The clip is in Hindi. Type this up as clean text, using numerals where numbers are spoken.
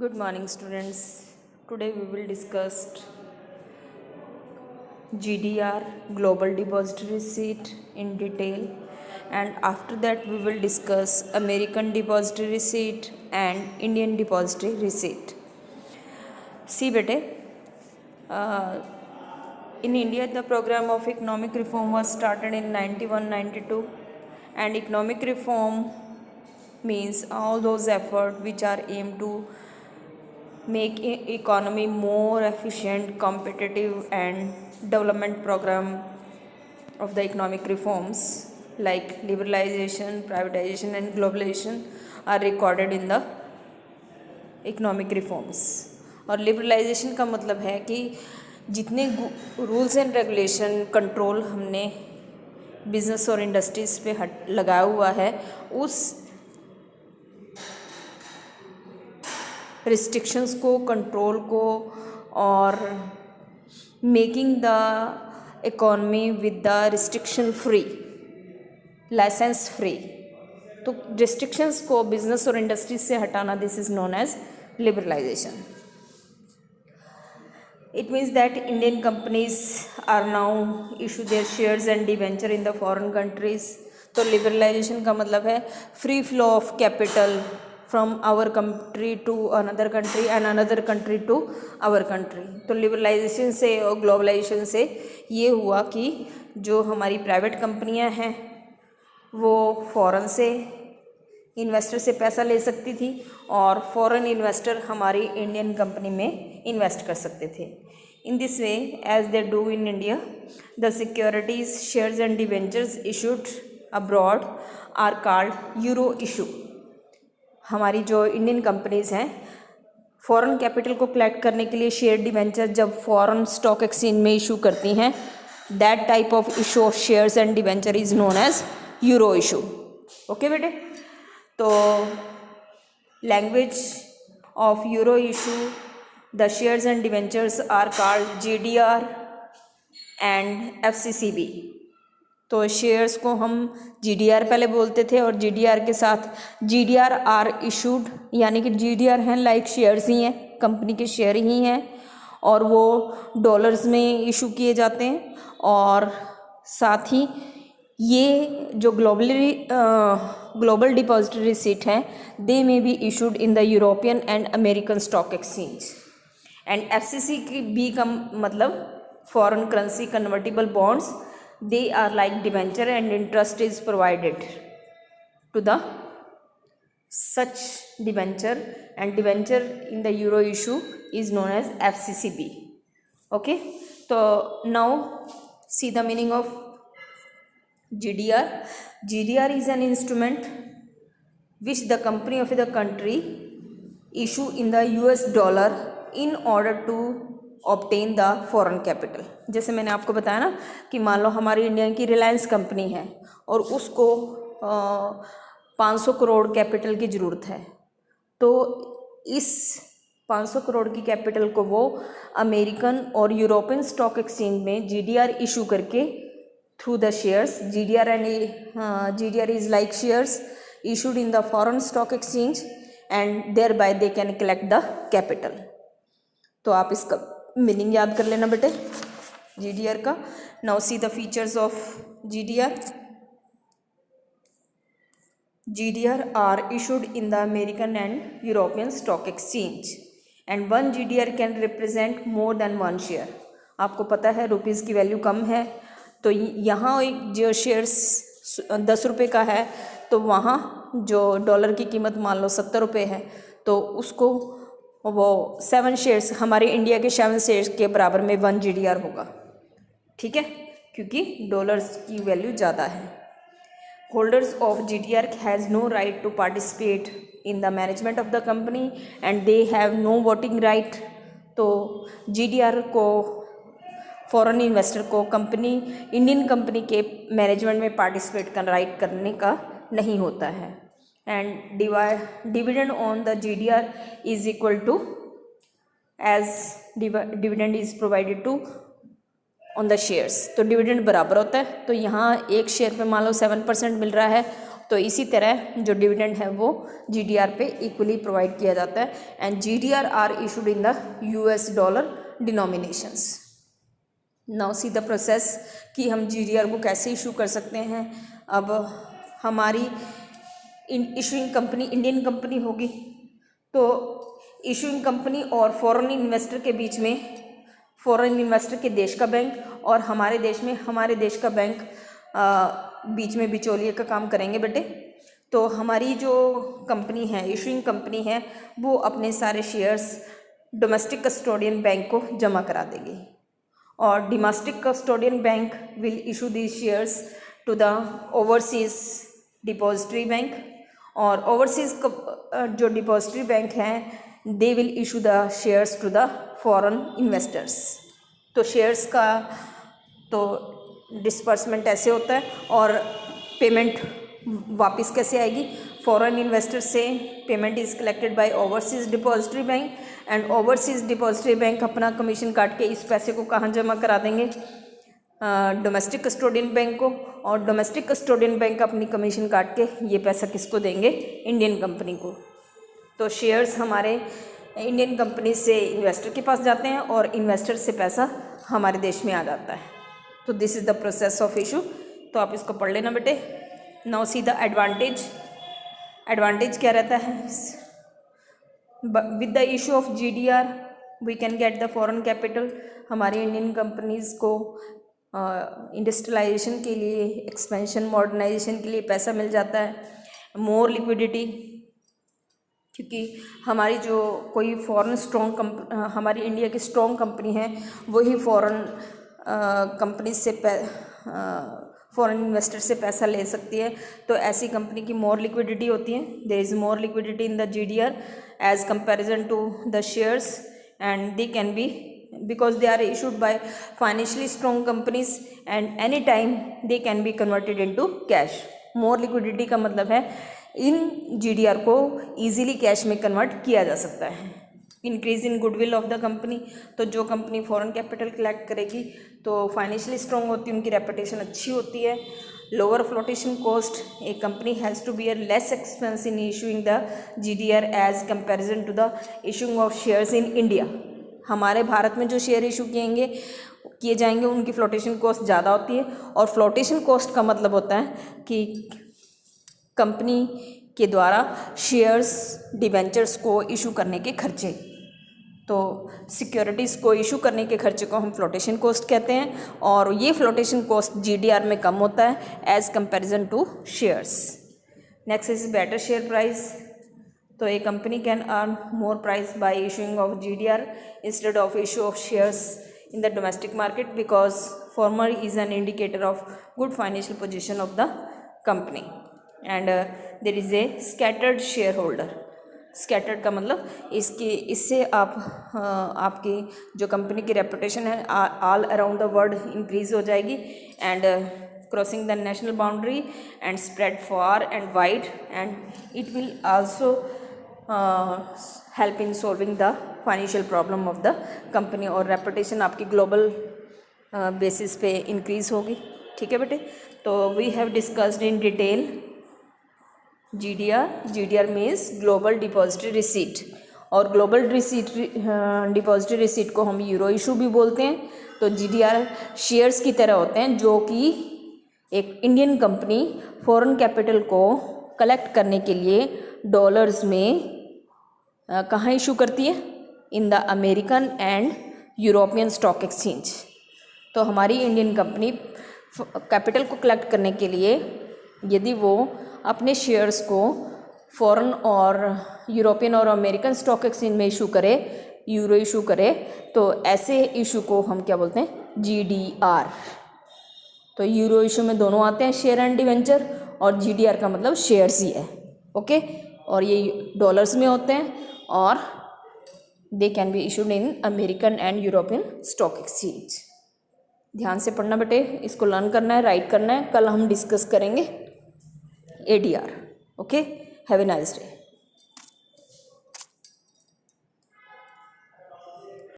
Good morning, students. Today we will discuss GDR, Global Depository Receipt, in detail, and after that we will discuss American Depository Receipt and Indian Depository Receipt. See, bete, uh, in India the program of economic reform was started in 91-92, and economic reform means all those efforts which are aimed to make economy more efficient, competitive, and development program of the economic reforms like liberalization, privatization, and globalization are recorded in the economic reforms. और लिबरलाइजेशन का मतलब है कि जितने रूल्स एंड रेगुलेशन कंट्रोल हमने बिजनेस और इंडस्ट्रीज़ पे लगाया हुआ है, उस रिस्ट्रिक्शंस को, कंट्रोल को और making the economy with the restriction free, licence free. तो रिस्ट्रिक्शंस को बिजनेस और इंडस्ट्रीज से हटाना, this is known as liberalisation. It means that Indian companies are now issue their shares and debenture in the foreign countries. तो liberalization का मतलब है free flow of capital from our country to another country and another country to our country. तो liberalization से और globalization से ये हुआ कि जो हमारी प्राइवेट कंपनियां हैं वो फॉरेन से इन्वेस्टर से पैसा ले सकती थी और फॉरेन इन्वेस्टर हमारी इंडियन कंपनी में इन्वेस्ट कर सकते थे. In this way, as they do in India, the securities, shares and debentures issued abroad are called euro issue. हमारी जो इंडियन कंपनीज़ हैं, फॉरेन कैपिटल को कलेक्ट करने के लिए शेयर डिवेंचर जब फॉरेन स्टॉक एक्सचेंज में इशू करती हैं, that type of issue of shares and debenture is known as euro issue. Okay बेटे, तो language of euro issue, the shares and debentures are called GDR and FCCB. तो शेयर्स को हम GDR पहले बोलते थे और GDR के साथ GDR आर इशूड, यानी कि GDR हैं लाइक शेयर्स ही हैं, कंपनी के शेयर ही हैं और वो डॉलर्स में इशू किए जाते हैं. और साथ ही ये जो ग्लोबल डिपॉजिटरी रिसीट हैं, they may be issued in the European and American stock exchange. And FCCB का मतलब foreign currency convertible bonds. They are like debenture and interest is provided to the such debenture, and debenture in the euro issue is known as FCCB. Okay, तो now see the meaning of GDR. GDR is an instrument which the company of the country issue in the US dollar in order to obtain the foreign capital. जैसे मैंने आपको बताया ना कि मान लो हमारी इंडिया की रिलायंस कंपनी है और उसको 500 करोड़ कैपिटल की ज़रूरत है, तो इस 500 करोड़ की कैपिटल को वो अमेरिकन और यूरोपियन स्टॉक एक्सचेंज में GDR इशू करके through the shares, GDR is like shares issued in the foreign stock exchange and thereby they can collect the capital. तो आप इसका मीनिंग याद कर लेना बेटे GDR का. Now see the features of GDR. GDR are issued in the American and European stock exchange and one GDR can represent more than one share. आपको पता है रुपीज़ की वैल्यू कम है, तो यहाँ जो शेयर्स 10 रुपये का है तो वहाँ जो डॉलर की कीमत मान लो 70 रुपये है, तो उसको वो 7 शेयर्स, हमारे इंडिया के 7 शेयर्स के बराबर में 1 GDR होगा. ठीक है, क्योंकि डॉलर्स की वैल्यू ज़्यादा है. Holders of GDR has no right to participate in the management of the company and they have no voting right. तो GDR को, फॉरेन इन्वेस्टर को इंडियन कंपनी के मैनेजमेंट में पार्टिसिपेट कर राइट करने का नहीं होता है. And dividend on the GDR is equal to as dividend is provided to on the shares. तो डिविडेंड बराबर होता है. तो यहाँ एक शेयर पे मान लो 7% मिल रहा है तो इसी तरह जो डिविडेंड है वो GDR पे इक्वली प्रोवाइड किया जाता है and GDR are issued in the US dollar denominations. Now see the process कि हम GDR को कैसे इशू कर सकते हैं। अब हमारी इशूइंग कंपनी इंडियन कंपनी होगी, तो इशूइंग कंपनी और फॉरेन इन्वेस्टर के बीच में, फॉरेन इन्वेस्टर के देश का बैंक और हमारे देश में हमारे देश का बैंक बीच में बिचौलिए का काम करेंगे बेटे। तो हमारी जो कंपनी है, इशूइंग कंपनी है, वो अपने सारे शेयर्स डोमेस्टिक कस्टोडियन बैंक को जमा करा देगी और domestic custodian bank will issue the shares to the overseas depository bank और ओवरसीज जो डिपॉजिटरी बैंक हैं they will issue the shares to the foreign investors. तो शेयर्स का तो डिस्पर्समेंट ऐसे होता है और पेमेंट वापस कैसे आएगी। फॉरेन इन्वेस्टर से payment is collected by overseas depository bank and overseas depository bank अपना कमीशन काट के इस पैसे को कहाँ जमा करा देंगे, डोमेस्टिक कस्टोडियन बैंक को, और डोमेस्टिक कस्टोडियन बैंक अपनी कमीशन काट के ये पैसा किसको देंगे, इंडियन कंपनी को। तो शेयर्स हमारे इंडियन कंपनी से इन्वेस्टर के पास जाते हैं और इन्वेस्टर से पैसा हमारे देश में आ जाता है। तो this is the process of issue. तो आप इसको पढ़ लेना बेटे। Now see the advantage. Advantage क्या रहता है, with the issue of GDR we can get the foreign capital. हमारी इंडियन कंपनीज़ को इंडस्ट्रियलाइजेशन के लिए, एक्सपेंशन, मॉडर्नाइजेशन के लिए पैसा मिल जाता है। मोर लिक्विडिटी, क्योंकि हमारी जो कोई फॉरेन हमारी इंडिया की स्ट्रॉन्ग कंपनी है वही फॉरेन कंपनी से फॉरेन इन्वेस्टर से पैसा ले सकती है। तो ऐसी कंपनी की मोर लिक्विडिटी होती है। There is more liquidity in the GDR as comparison to the shares and they can be because they are issued by financially strong companies and any time they can be converted into cash. more liquidity का मतलब है इन GDR को easily कैश में कन्वर्ट किया जा सकता है। Increase in goodwill of the company, तो जो कंपनी फॉरेन कैपिटल कलेक्ट करेगी तो फाइनेंशियली स्ट्रॉन्ग होती है, उनकी रेपुटेशन अच्छी होती है। Lower flotation cost, a company has to bear less expense in issuing the GDR as comparison to the issuing of shares in India. हमारे भारत में जो शेयर इशू किए जाएंगे उनकी फ्लोटेशन कॉस्ट ज़्यादा होती है और फ्लोटेशन कॉस्ट का मतलब होता है कि कंपनी के द्वारा शेयर्स, डिबेंचर्स को इशू करने के खर्चे, तो सिक्योरिटीज़ को इशू करने के खर्चे को हम फ्लोटेशन कॉस्ट कहते हैं और ये फ्लोटेशन कॉस्ट GDR में कम होता है as comparison to shares. Next is better share price. तो a company can earn more price by issuing of GDR instead of issue of shares in the domestic market because former is an indicator of good financial position of the company and there is a scattered share holder. Scattered का मतलब इससे आपकी जो कंपनी की रेपुटेशन है all around the world increase हो जाएगी and crossing the national boundary and spread far and wide and it will also help in solving the financial problem of the company और रेपुटेशन आपकी ग्लोबल बेसिस पे इंक्रीज होगी। ठीक है बेटे, तो we have discussed in detail GDR means global depository receipt और ग्लोबल डिपॉजिटरी रिसीट को हम यूरो इशू भी बोलते हैं। तो GDR शेयर्स की तरह होते हैं जो कि एक इंडियन कंपनी फॉरेन कैपिटल को कलेक्ट करने के लिए डॉलर्स में कहाँ इशू करती है, in the American and European stock exchange. तो हमारी इंडियन कंपनी कैपिटल को कलेक्ट करने के लिए यदि वो अपने शेयर्स को फॉरेन और यूरोपियन और अमेरिकन स्टॉक एक्सचेंज में इशू करे, यूरो इशू करे, तो ऐसे इशू को हम क्या बोलते हैं, GDR। तो यूरो इशू में दोनों आते हैं, शेयर एंड डिवेंचर, और GDR का मतलब शेयर्स ही है। ओके, और ये डॉलर्स में होते हैं और दे can B issued in American and European stock exchange. ध्यान से पढ़ना बेटे, इसको लर्न करना है, राइट करना है। कल हम डिस्कस करेंगे ADR। Okay, have a nice day.